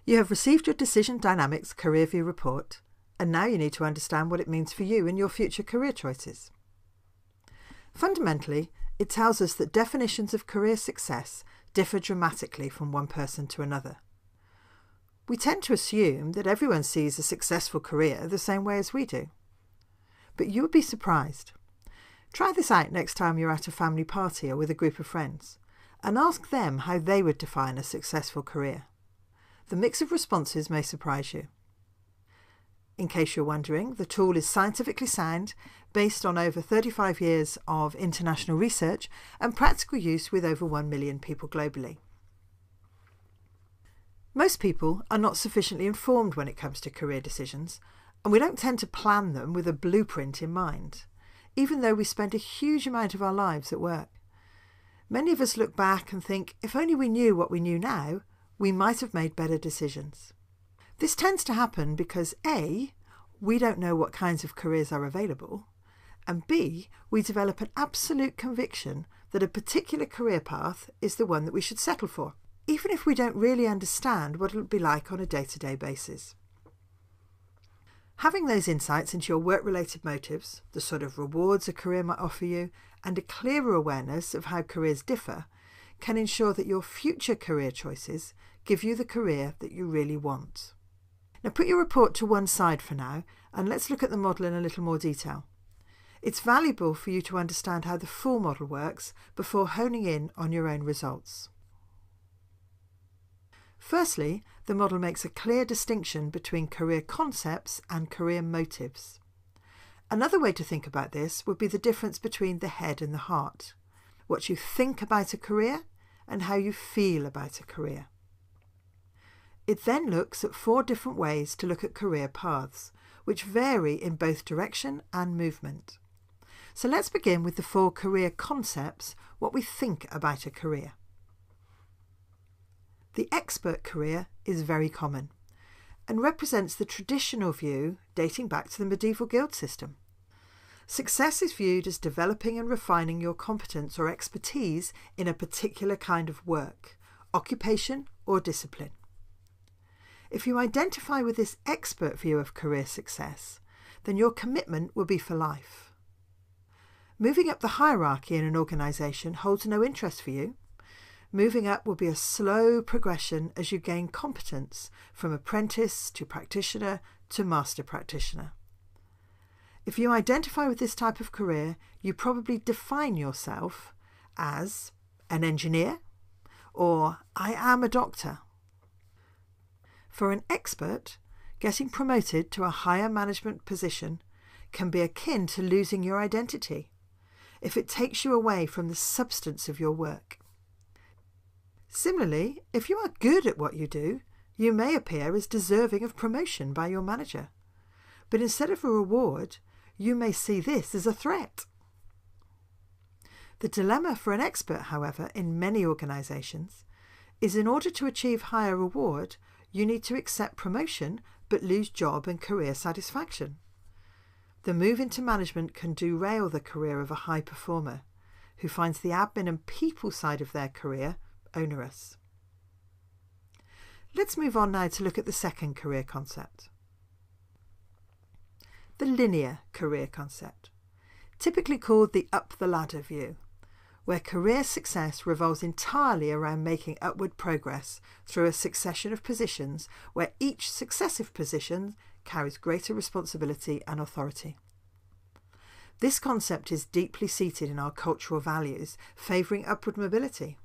You have received your Decision Dynamics Career View report, and now you need to understand what it means for you and your future career choices. Fundamentally, it tells us that definitions of career success differ dramatically from one person to another. We tend to assume that everyone sees a successful career the same way as we do. But you would be surprised. Try this out next time you're at a family party or with a group of friends, and ask them how they would define a successful career. The mix of responses may surprise you. In case you're wondering, the tool is scientifically sound, based on over 35 years of international research and practical use with over 1 million people globally. Most people are not sufficiently informed when it comes to career decisions, and we don't tend to plan them with a blueprint in mind, even though we spend a huge amount of our lives at work. Many of us look back and think, if only we knew what we knew now, we might have made better decisions. This tends to happen because A, we don't know what kinds of careers are available, and B, we develop an absolute conviction that a particular career path is the one that we should settle for, even if we don't really understand what it will be like on a day-to-day basis. Having those insights into your work-related motives, the sort of rewards a career might offer you, and a clearer awareness of how careers differ can ensure that your future career choices give you the career that you really want. Now put your report to one side for now, and let's look at the model in a little more detail. It's valuable for you to understand how the full model works before honing in on your own results. Firstly, the model makes a clear distinction between career concepts and career motives. Another way to think about this would be the difference between the head and the heart, what you think about a career and how you feel about a career. It then looks at 4 different ways to look at career paths, which vary in both direction and movement. So let's begin with the 4 career concepts, what we think about a career. The expert career is very common and represents the traditional view dating back to the medieval guild system. Success is viewed as developing and refining your competence or expertise in a particular kind of work, occupation or discipline. If you identify with this expert view of career success, then your commitment will be for life. Moving up the hierarchy in an organisation holds no interest for you. Moving up will be a slow progression as you gain competence from apprentice to practitioner to master practitioner. If you identify with this type of career, you probably define yourself as an engineer or I am a doctor. For an expert, getting promoted to a higher management position can be akin to losing your identity if it takes you away from the substance of your work. Similarly, if you are good at what you do, you may appear as deserving of promotion by your manager. But instead of a reward, you may see this as a threat. The dilemma for an expert, however, in many organisations, is in order to achieve higher reward, you need to accept promotion but lose job and career satisfaction. The move into management can derail the career of a high performer who finds the admin and people side of their career onerous. Let's move on now to look at the second career concept. The linear career concept, typically called the up the ladder view, where career success revolves entirely around making upward progress through a succession of positions where each successive position carries greater responsibility and authority. This concept is deeply seated in our cultural values, favouring upward mobility.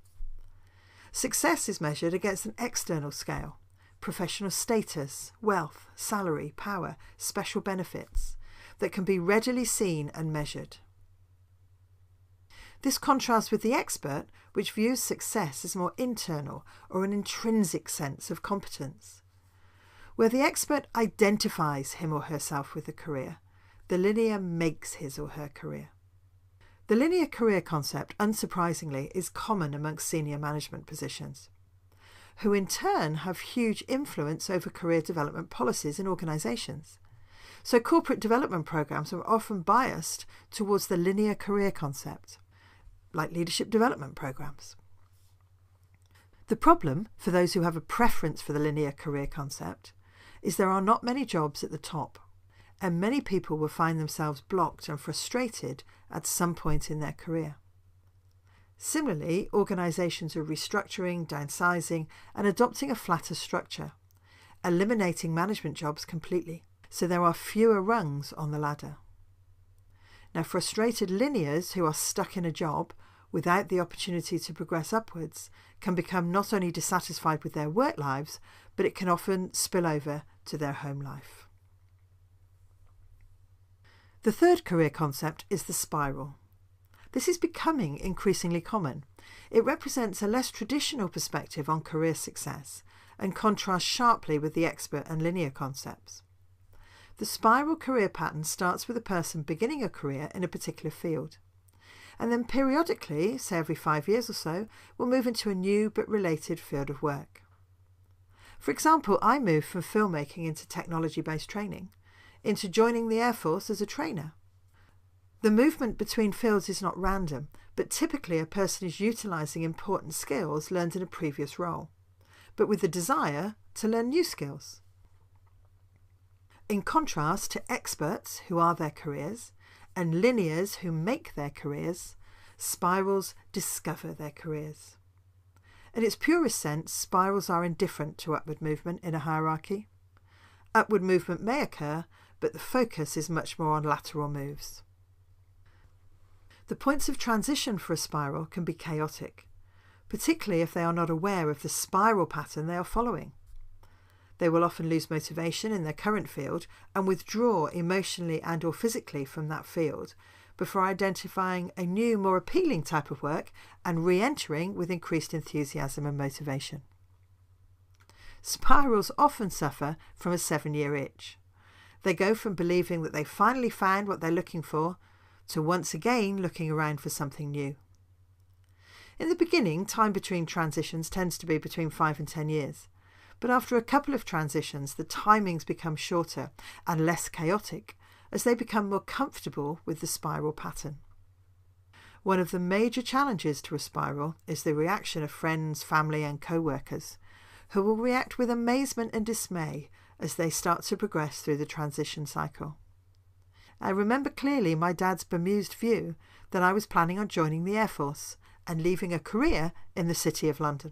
Success is measured against an external scale: professional status, wealth, salary, power, special benefits that can be readily seen and measured. This contrasts with the expert, which views success as more internal or an intrinsic sense of competence. Where the expert identifies him or herself with a career, the linear makes his or her career. The linear career concept, unsurprisingly, is common amongst senior management positions, who in turn have huge influence over career development policies in organisations. So corporate development programmes are often biased towards the linear career concept, like leadership development programmes. The problem for those who have a preference for the linear career concept is there are not many jobs at the top, and many people will find themselves blocked and frustrated at some point in their career. Similarly, organisations are restructuring, downsizing, and adopting a flatter structure, eliminating management jobs completely, so there are fewer rungs on the ladder. Now, frustrated linears who are stuck in a job without the opportunity to progress upwards can become not only dissatisfied with their work lives, but it can often spill over to their home life. The third career concept is the spiral. This is becoming increasingly common. It represents a less traditional perspective on career success and contrasts sharply with the expert and linear concepts. The spiral career pattern starts with a person beginning a career in a particular field, and then periodically, say every 5 years or so, will move into a new but related field of work. For example, I moved from filmmaking into technology-based training, into joining the Air Force as a trainer. The movement between fields is not random, but typically a person is utilising important skills learned in a previous role, but with the desire to learn new skills. In contrast to experts who are their careers and linears who make their careers, spirals discover their careers. In its purest sense, spirals are indifferent to upward movement in a hierarchy. Upward movement may occur, but the focus is much more on lateral moves. The points of transition for a spiral can be chaotic, particularly if they are not aware of the spiral pattern they are following. They will often lose motivation in their current field and withdraw emotionally and/or physically from that field before identifying a new, more appealing type of work and re-entering with increased enthusiasm and motivation. Spirals often suffer from a 7-year itch. They go from believing that they finally found what they're looking for to once again looking around for something new. In the beginning, time between transitions tends to be between 5 and 10 years. But after a couple of transitions, the timings become shorter and less chaotic as they become more comfortable with the spiral pattern. One of the major challenges to a spiral is the reaction of friends, family and co-workers, who will react with amazement and dismay as they start to progress through the transition cycle. I remember clearly my dad's bemused view that I was planning on joining the Air Force and leaving a career in the City of London.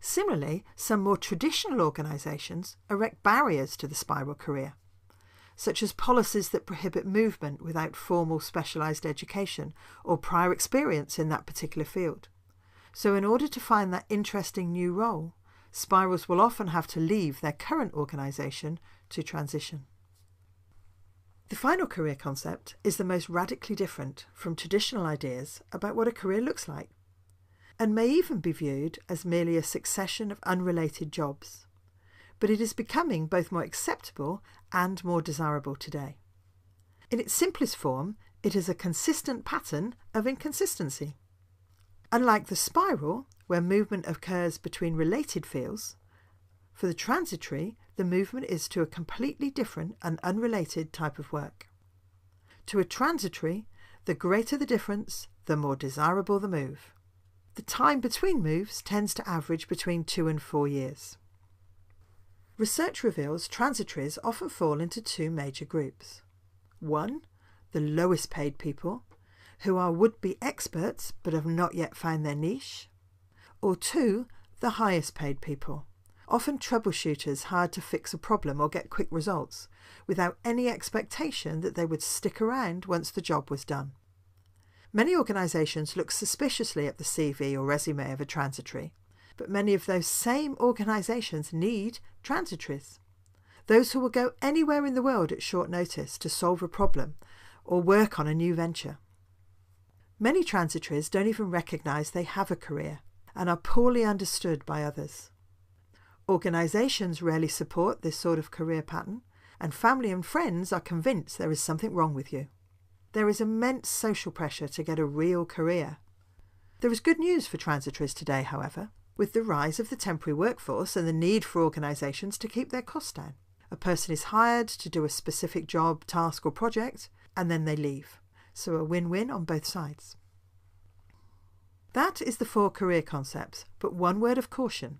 Similarly, some more traditional organisations erect barriers to the spiral career, such as policies that prohibit movement without formal specialised education or prior experience in that particular field. So in order to find that interesting new role, spirals will often have to leave their current organisation to transition. The final career concept is the most radically different from traditional ideas about what a career looks like, and may even be viewed as merely a succession of unrelated jobs. But it is becoming both more acceptable and more desirable today. In its simplest form, it is a consistent pattern of inconsistency. Unlike the spiral, where movement occurs between related fields, for the transitory, the movement is to a completely different and unrelated type of work. To a transitory, the greater the difference, the more desirable the move. The time between moves tends to average between 2 and 4 years. Research reveals transitories often fall into 2 major groups. 1, the lowest paid people, who are would-be experts but have not yet found their niche. Or 2, the highest paid people, often troubleshooters hired to fix a problem or get quick results, without any expectation that they would stick around once the job was done. Many organisations look suspiciously at the CV or resume of a transitory, but many of those same organisations need transitories. Those who will go anywhere in the world at short notice to solve a problem or work on a new venture. Many transitories don't even recognise they have a career and are poorly understood by others. Organisations rarely support this sort of career pattern, and family and friends are convinced there is something wrong with you. There is immense social pressure to get a real career. There is good news for transitories today, however, with the rise of the temporary workforce and the need for organisations to keep their costs down. A person is hired to do a specific job, task or project, and then they leave. So a win-win on both sides. That is the 4 career concepts, but one word of caution.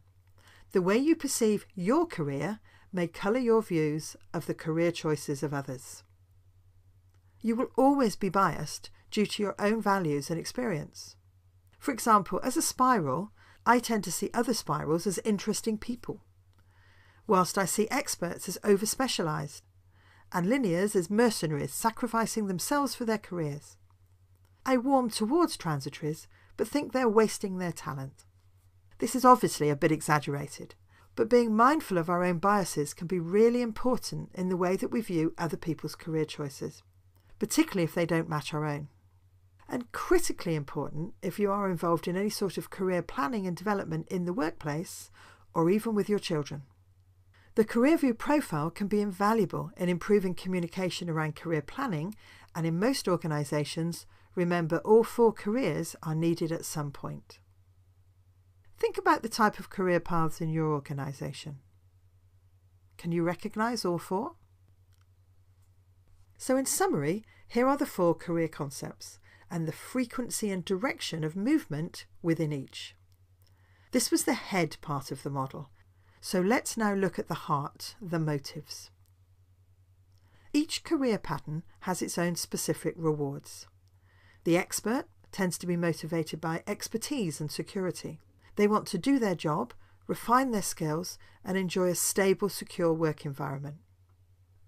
The way you perceive your career may colour your views of the career choices of others. You will always be biased due to your own values and experience. For example, as a spiral, I tend to see other spirals as interesting people, whilst I see experts as over-specialised, and linears as mercenaries sacrificing themselves for their careers. I warm towards transitories, but think they're wasting their talent. This is obviously a bit exaggerated, but being mindful of our own biases can be really important in the way that we view other people's career choices, particularly if they don't match our own. And critically important if you are involved in any sort of career planning and development in the workplace or even with your children. The Career View profile can be invaluable in improving communication around career planning, and in most organisations, remember all 4 careers are needed at some point. Think about the type of career paths in your organisation. Can you recognise all 4? So in summary, here are the 4 career concepts and the frequency and direction of movement within each. This was the head part of the model. So let's now look at the heart, the motives. Each career pattern has its own specific rewards. The expert tends to be motivated by expertise and security. They want to do their job, refine their skills, and enjoy a stable, secure work environment.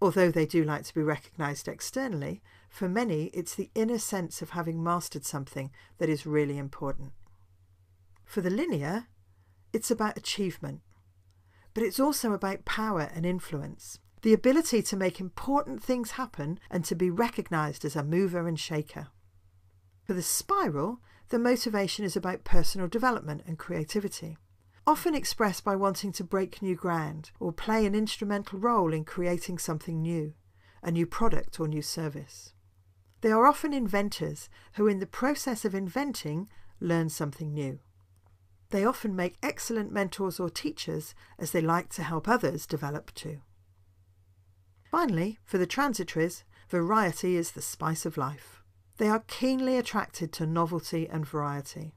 Although they do like to be recognised externally, for many it's the inner sense of having mastered something that is really important. For the linear, it's about achievement. But it's also about power and influence, the ability to make important things happen and to be recognised as a mover and shaker. For the spiral, the motivation is about personal development and creativity, often expressed by wanting to break new ground or play an instrumental role in creating something new, a new product or new service. They are often inventors who, in the process of inventing, learn something new. They often make excellent mentors or teachers as they like to help others develop too. Finally, for the transitories, variety is the spice of life. They are keenly attracted to novelty and variety.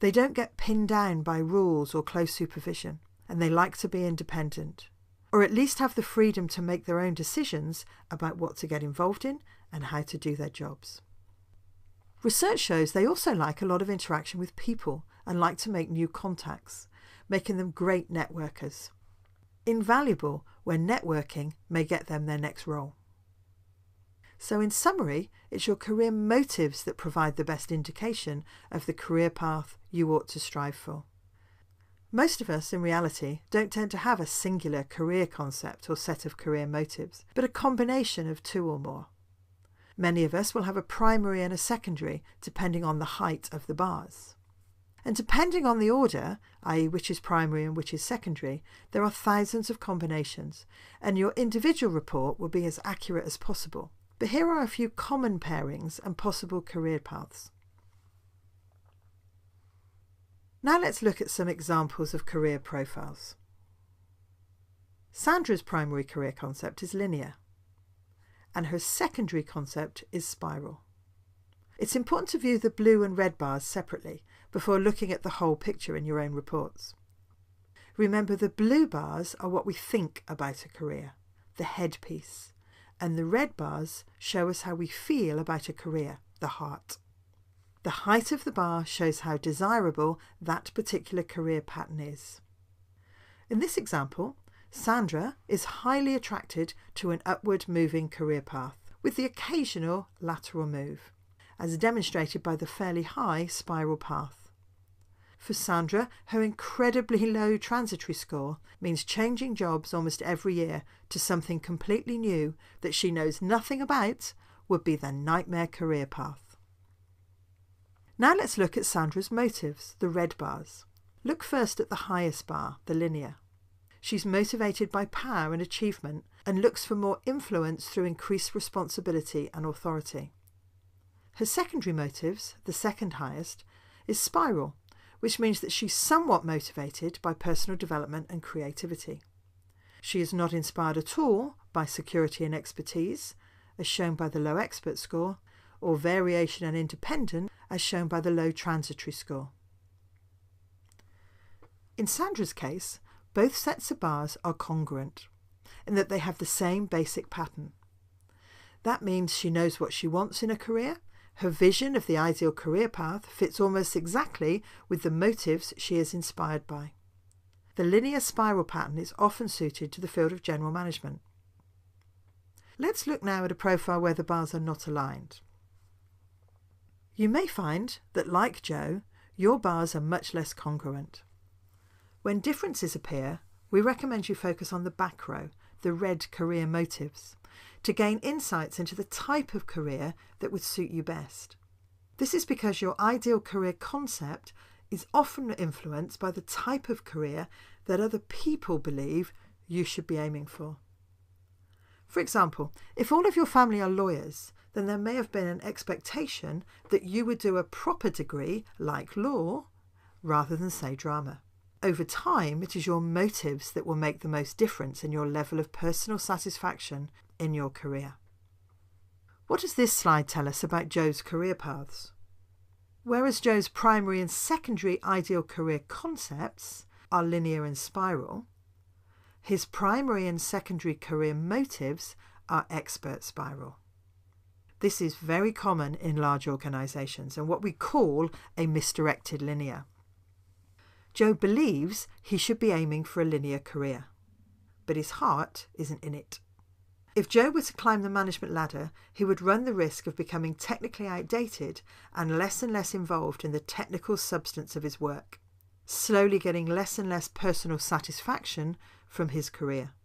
They don't get pinned down by rules or close supervision, and they like to be independent, or at least have the freedom to make their own decisions about what to get involved in and how to do their jobs. Research shows they also like a lot of interaction with people and like to make new contacts, making them great networkers. Invaluable when networking may get them their next role. So in summary, it's your career motives that provide the best indication of the career path you ought to strive for. Most of us, in reality, don't tend to have a singular career concept or set of career motives, but a combination of 2 or more. Many of us will have a primary and a secondary, depending on the height of the bars. And depending on the order, i.e. which is primary and which is secondary, there are thousands of combinations, and your individual report will be as accurate as possible. But here are a few common pairings and possible career paths. Now let's look at some examples of career profiles. Sandra's primary career concept is linear, and her secondary concept is spiral. It's important to view the blue and red bars separately before looking at the whole picture in your own reports. Remember, the blue bars are what we think about a career, the headpiece, and the red bars show us how we feel about a career, the heart. The height of the bar shows how desirable that particular career pattern is. In this example, Sandra is highly attracted to an upward moving career path, with the occasional lateral move, as demonstrated by the fairly high spiral path. For Sandra, her incredibly low transitory score means changing jobs almost every year to something completely new that she knows nothing about would be the nightmare career path. Now let's look at Sandra's motives, the red bars. Look first at the highest bar, the linear. She's motivated by power and achievement and looks for more influence through increased responsibility and authority. Her secondary motives, the second highest, is spiral, which means that she's somewhat motivated by personal development and creativity. She is not inspired at all by security and expertise, as shown by the low expert score, or variation and independent, as shown by the low transitory score. In Sandra's case, both sets of bars are congruent in that they have the same basic pattern. That means she knows what she wants in a career. Her vision of the ideal career path fits almost exactly with the motives she is inspired by. The linear spiral pattern is often suited to the field of general management. Let's look now at a profile where the bars are not aligned. You may find that, like Joe, your bars are much less congruent. When differences appear, we recommend you focus on the back row, the red career motives, to gain insights into the type of career that would suit you best. This is because your ideal career concept is often influenced by the type of career that other people believe you should be aiming for. For example, if all of your family are lawyers, then there may have been an expectation that you would do a proper degree like law rather than, say, drama. Over time, it is your motives that will make the most difference in your level of personal satisfaction in your career. What does this slide tell us about Joe's career paths? Whereas Joe's primary and secondary ideal career concepts are linear and spiral, his primary and secondary career motives are expert spiral. This is very common in large organisations and what we call a misdirected linear. Joe believes he should be aiming for a linear career, but his heart isn't in it. If Joe were to climb the management ladder, he would run the risk of becoming technically outdated and less involved in the technical substance of his work, slowly getting less and less personal satisfaction from his career.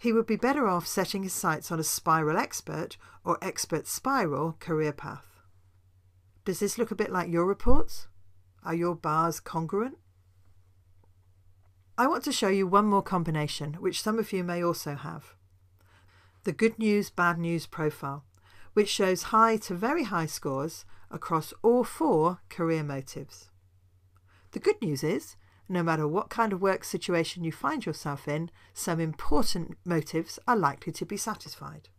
He would be better off setting his sights on a spiral expert or expert spiral career path. Does this look a bit like your reports? Are your bars congruent? I want to show you one more combination, which some of you may also have. The good news, bad news profile, which shows high to very high scores across all 4 career motives. The good news is, no matter what kind of work situation you find yourself in, some important motives are likely to be satisfied.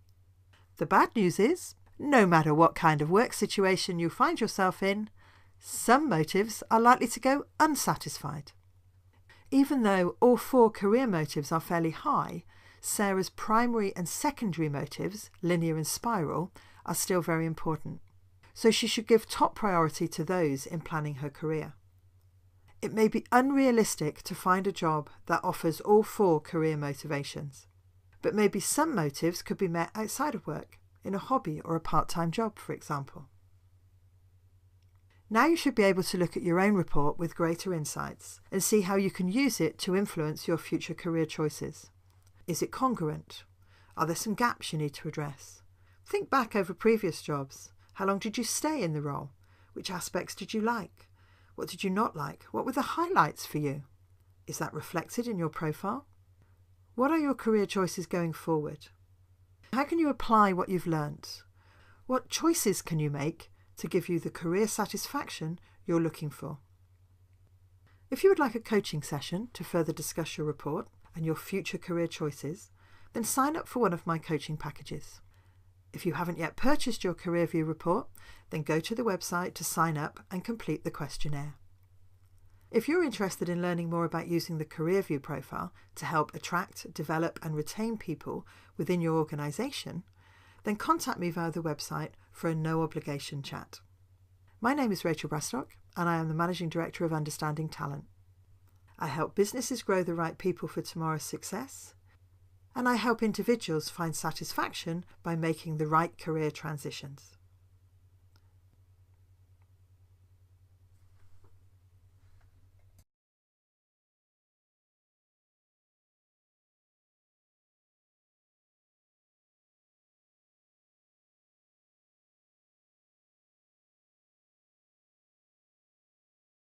The bad news is, no matter what kind of work situation you find yourself in, some motives are likely to go unsatisfied. Even though all 4 career motives are fairly high, Sarah's primary and secondary motives, linear and spiral, are still very important. So she should give top priority to those in planning her career. It may be unrealistic to find a job that offers all 4 career motivations, but maybe some motives could be met outside of work, in a hobby or a part-time job, for example. Now you should be able to look at your own report with greater insights and see how you can use it to influence your future career choices. Is it congruent? Are there some gaps you need to address? Think back over previous jobs. How long did you stay in the role? Which aspects did you like? What did you not like? What were the highlights for you? Is that reflected in your profile? What are your career choices going forward? How can you apply what you've learnt? What choices can you make to give you the career satisfaction you're looking for? If you would like a coaching session to further discuss your report and your future career choices, then sign up for one of my coaching packages. If you haven't yet purchased your Career View report, then go to the website to sign up and complete the questionnaire. If you're interested in learning more about using the Career View profile to help attract, develop and retain people within your organisation, then contact me via the website for a no-obligation chat. My name is Rachel Brastock and I am the Managing Director of Understanding Talent. I help businesses grow the right people for tomorrow's success, and I help individuals find satisfaction by making the right career transitions.